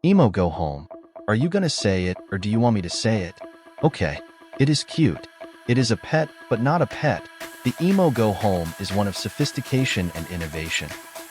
Emo go home. Are you gonna say it, or do you want me to say it? Okay, it is cute. It is a pet, but not a pet. The Emo Go Home is one of sophistication and innovation.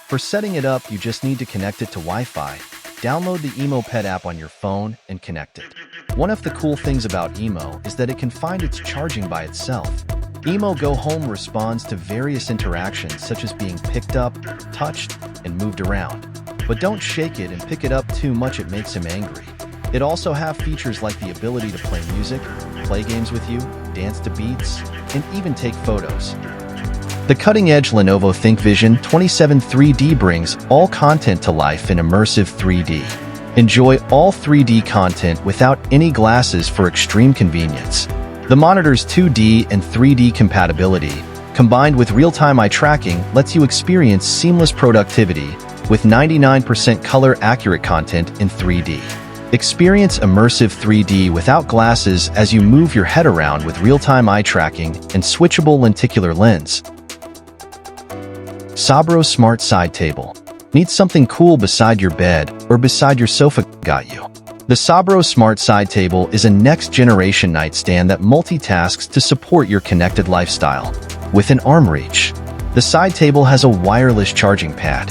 For setting it up, you just need to connect it to Wi-Fi. Download the Emo Pet app on your phone and connect it. One of the cool things about Emo is that it can find its charging by itself. Emo Go Home responds to various interactions such as being picked up, touched, and moved around. But don't shake it and pick it up too much, it makes him angry. It also have features like the ability to play music, play games with you, dance to beats, and even take photos. The cutting-edge Lenovo ThinkVision 27 3D brings all content to life in immersive 3D. Enjoy all 3D content without any glasses for extreme convenience. The monitor's 2D and 3D compatibility, combined with real-time eye tracking, lets you experience seamless productivity with 99% color-accurate content in 3D. Experience immersive 3D without glasses as you move your head around with real-time eye tracking and switchable lenticular lens. SOBRA Smart Side Table. Need something cool beside your bed or beside your sofa? Got you. The SOBRA Smart Side Table is a next-generation nightstand that multitasks to support your connected lifestyle. With an arm reach, the side table has a wireless charging pad,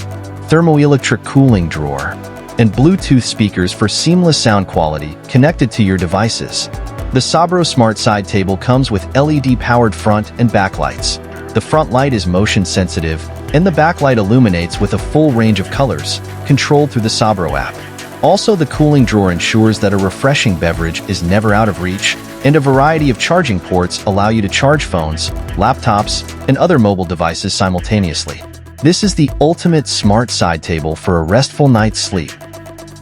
thermoelectric cooling drawer, and Bluetooth speakers for seamless sound quality connected to your devices. The SOBRA Smart Side Table comes with LED-powered front and back lights. The front light is motion sensitive, and the backlight illuminates with a full range of colors, controlled through the SOBRA app. Also, the cooling drawer ensures that a refreshing beverage is never out of reach, and a variety of charging ports allow you to charge phones, laptops, and other mobile devices simultaneously. This is the ultimate smart side table for a restful night's sleep.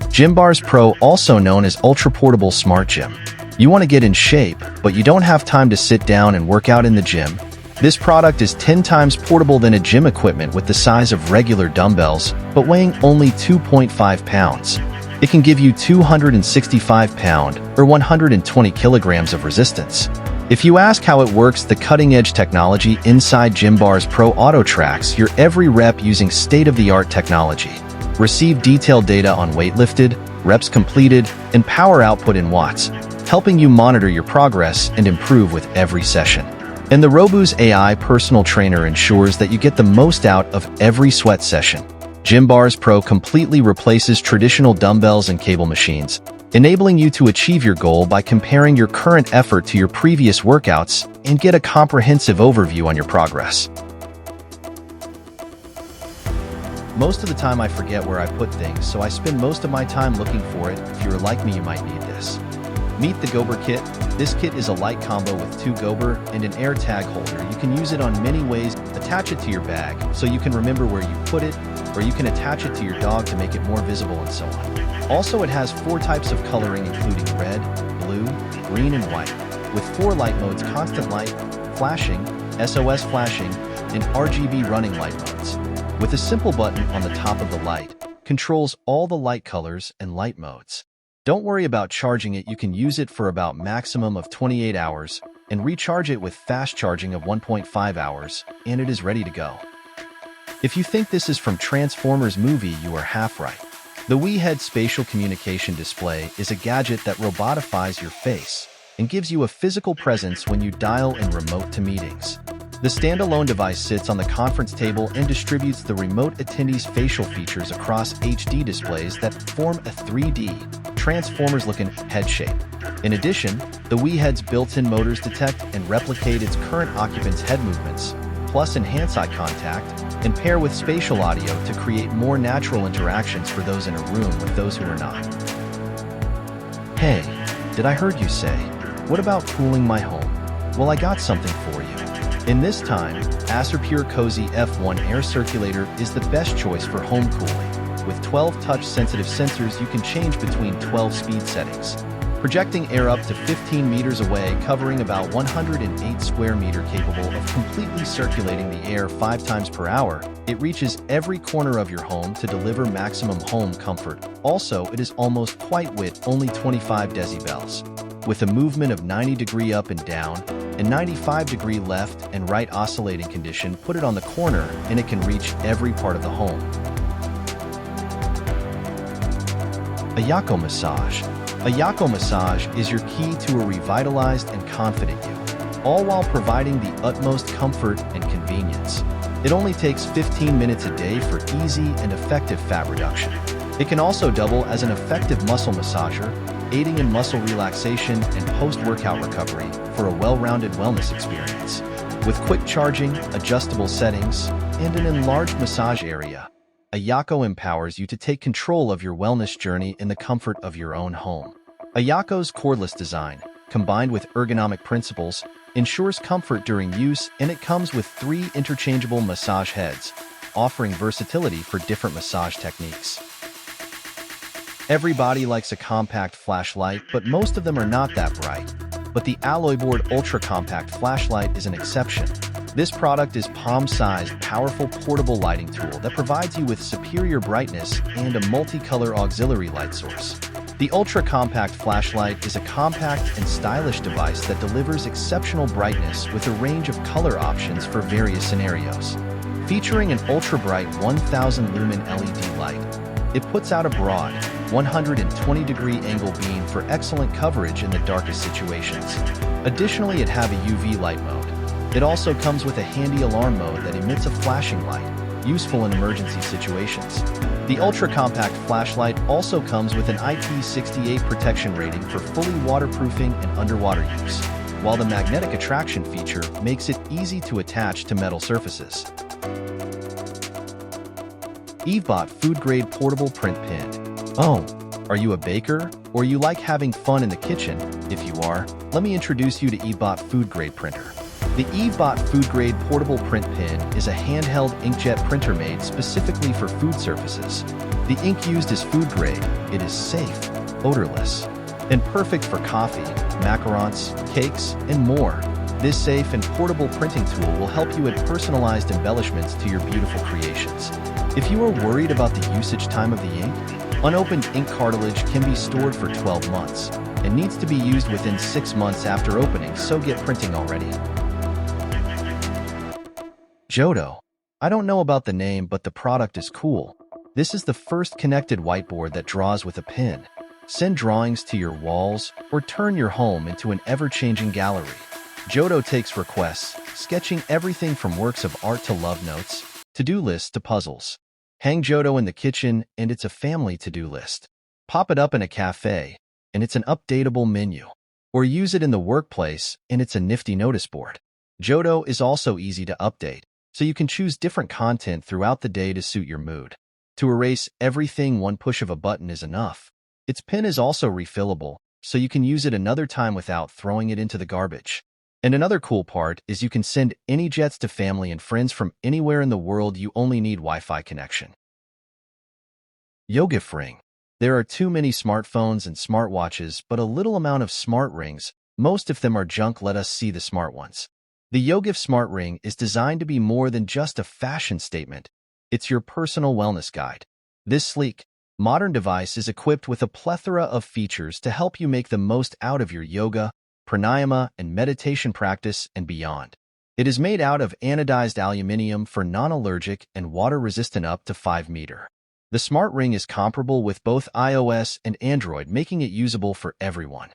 GYMBARS Pro, also known as Ultra Portable Smart Gym. You want to get in shape, but you don't have time to sit down and work out in the gym? This product is 10 times portable than a gym equipment with the size of regular dumbbells, but weighing only 2.5 pounds. It can give you 265 pound or 120 kilograms of resistance. If you ask how it works, the cutting-edge technology inside GYMBARS Pro auto-tracks your every rep using state-of-the-art technology. Receive detailed data on weight lifted, reps completed, and power output in watts, helping you monitor your progress and improve with every session. And the Robu's AI personal trainer ensures that you get the most out of every sweat session. GYMBARS Pro completely replaces traditional dumbbells and cable machines, enabling you to achieve your goal by comparing your current effort to your previous workouts and get a comprehensive overview on your progress. Most of the time I forget where I put things, so I spend most of my time looking for it. If you're like me, you might need this. Meet the GOBER kit. This kit is a light combo with 2 GOBER and an air tag holder. You can use it on many ways. Attach it to your bag so you can remember where you put it, or you can attach it to your dog to make it more visible and so on. Also, it has 4 types of coloring including red, blue, green, and white, with 4 light modes: constant light, flashing, SOS flashing, and RGB running light modes. With a simple button on the top of the light, controls all the light colors and light modes. Don't worry about charging it. You can use it for about maximum of 28 hours and recharge it with fast charging of 1.5 hours, and it is ready to go. If you think this is from Transformers movie, you are half right. The WEHEAD Spatial Communication Display is a gadget that robotifies your face and gives you a physical presence when you dial in remote to meetings. The standalone device sits on the conference table and distributes the remote attendee's facial features across HD displays that form a 3D, Transformers-looking head shape. In addition, the WEHEAD's built-in motors detect and replicate its current occupant's head movements, plus enhance eye contact, and pair with spatial audio to create more natural interactions for those in a room with those who are not. Hey, did I heard you say, what about cooling my home? Well, I got something for you. In this time, ASERPURE Cozy F1 Air Circulator is the best choice for home cooling. With 12 touch-sensitive sensors, you can change between 12 speed settings. projecting air up to 15 meters away, covering about 108 square meters, capable of completely circulating the air 5 times per hour. It reaches every corner of your home to deliver maximum home comfort. Also, it is almost quite wit, only 25 decibels. With a movement of 90° up and down, and 95° left and right oscillating condition, put it on the corner and it can reach every part of the home. AYAKO Massage. AYAKO Massage is your key to a revitalized and confident you, all while providing the utmost comfort and convenience. It only takes 15 minutes a day for easy and effective fat reduction. It can also double as an effective muscle massager, aiding in muscle relaxation and post-workout recovery for a well-rounded wellness experience. With quick charging, adjustable settings, and an enlarged massage area, AYAKO empowers you to take control of your wellness journey in the comfort of your own home. AYAKO's cordless design, combined with ergonomic principles, ensures comfort during use, and it comes with 3 interchangeable massage heads, offering versatility for different massage techniques. Everybody likes a compact flashlight, but most of them are not that bright. But the ALLOYBOARD ultra-compact flashlight is an exception. This product is palm-sized, powerful portable lighting tool that provides you with superior brightness and a multicolor auxiliary light source. The ultra-compact flashlight is a compact and stylish device that delivers exceptional brightness with a range of color options for various scenarios. Featuring an ultra-bright 1000 lumen LED light, it puts out a broad, 120-degree angle beam for excellent coverage in the darkest situations. Additionally, it has a UV light mode. It also comes with a handy alarm mode that emits a flashing light, useful in emergency situations. The ultra-compact flashlight also comes with an IP68 protection rating for fully waterproofing and underwater use, while the magnetic attraction feature makes it easy to attach to metal surfaces. EVEBOT food-grade portable print pin. Oh, are you a baker? Or you like having fun in the kitchen? If you are, let me introduce you to EVEBOT food-grade printer. The EVEBOT food-grade portable print pen is a handheld inkjet printer made specifically for food surfaces. The ink used is food-grade, it is safe, odorless, and perfect for coffee, macarons, cakes, and more. This safe and portable printing tool will help you add personalized embellishments to your beautiful creations. If you are worried about the usage time of the ink, unopened ink cartridge can be stored for 12 months and needs to be used within 6 months after opening, so get printing already. JOTO. I don't know about the name, but the product is cool. This is the first connected whiteboard that draws with a pen. Send drawings to your walls or turn your home into an ever-changing gallery. JOTO takes requests, sketching everything from works of art to love notes, to-do lists to puzzles. Hang JOTO in the kitchen and it's a family to-do list. Pop it up in a cafe and it's an updatable menu. Or use it in the workplace and it's a nifty notice board. JOTO is also easy to update, so you can choose different content throughout the day to suit your mood. To erase everything, one push of a button is enough. Its pen is also refillable, so you can use it another time without throwing it into the garbage. And another cool part is you can send any jets to family and friends from anywhere in the world. You only need Wi-Fi connection. YOGIF ring. There are too many smartphones and smartwatches, but a little amount of smart rings. Most of them are junk. Let us see the smart ones. The YOGIF Smart Ring is designed to be more than just a fashion statement. It's your personal wellness guide. This sleek, modern device is equipped with a plethora of features to help you make the most out of your yoga, pranayama, and meditation practice and beyond. It is made out of anodized aluminum for non-allergic and water-resistant up to 5 meters. The Smart Ring is comparable with both iOS and Android, making it usable for everyone.